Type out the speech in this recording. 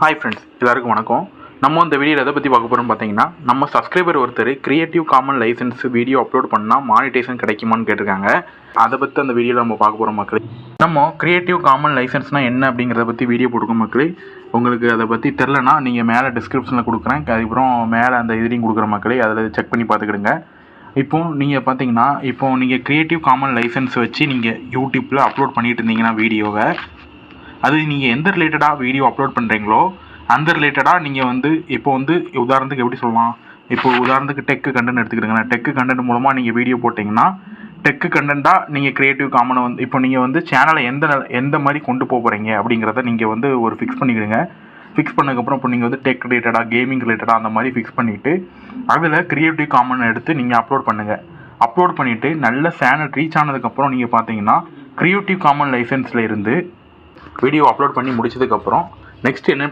Hi friends, எல்லாருக்கும் வணக்கம். நம்ம இந்த வீடியோவில் எதை பற்றி பார்க்க போகிறோம்னு பார்த்தீங்கன்னா, நம்ம சப்ஸ்கிரைபர் ஒருத்தர் creative common license video upload பண்ணால் மானிட்டேஷன் கிடைக்குமான்னு கேட்டிருக்காங்க. அதை பற்றி அந்த வீடியோவில் நம்ம பார்க்க போகிறோம் மக்களே. நம்ம கிரியேட்டிவ் காமன் லைசன்ஸ்னால் என்ன அப்படிங்கிறத பற்றி வீடியோ போட்டுக்கோம் மக்களே. உங்களுக்கு அதை பற்றி தெரிலனா நீங்கள் மேலே டிஸ்கிரிப்ஷனில் கொடுக்குறேன், அதுக்கப்புறம் மேலே அந்த இதுலையும் கொடுக்குற மக்களே, அதில் செக் பண்ணி பார்த்துக்கிடுங்க. இப்போது நீங்கள் பார்த்தீங்கன்னா, இப்போது நீங்கள் கிரியேட்டிவ் காமன் லைசன்ஸ் வச்சு நீங்கள் யூடியூப்பில் அப்லோட் பண்ணிட்டு இருந்தீங்கன்னா வீடியோவை, அது நீங்கள் எந்த ரிலேட்டடாக வீடியோ அப்லோட் பண்ணுறீங்களோ அந்த ரிலேட்டடாக நீங்கள் இப்போ உதாரணத்துக்கு எப்படி சொல்லலாம், இப்போது உதாரணத்துக்கு டெக்கு கண்டென்ட் எடுத்துக்கிட்டுங்களேன். டெக்கு கண்டென்ட் மூலமாக நீங்கள் வீடியோ போட்டிங்கன்னா டெக்கு கண்டென்ட்டாக நீங்கள் கிரியேட்டிவ் காமனை இப்போ நீங்கள் சேனலை எந்த மாதிரி கொண்டு போகிறீங்க அப்படிங்கிறத நீங்கள் ஒரு ஃபிக்ஸ் பண்ணிக்கிடுங்க. ஃபிக்ஸ் பண்ணதுக்கப்புறம் இப்போ நீங்கள் டெக் ரிலேட்டடாக கேமிங் ரிலேட்டடாக அந்த மாதிரி ஃபிக்ஸ் பண்ணிவிட்டு அதில் கிரியேட்டிவ் காமனை எடுத்து நீங்கள் அப்லோட் பண்ணுங்கள். அப்லோட் பண்ணிவிட்டு நல்ல சேனல் ரீச் ஆனதுக்கப்புறம் நீங்கள் பார்த்தீங்கன்னா கிரியேட்டிவ் காமன் லைசன்ஸில் இருந்து வீடியோ அப்லோட் பண்ணி முடிச்சதுக்கப்புறம் நெக்ஸ்ட் என்ன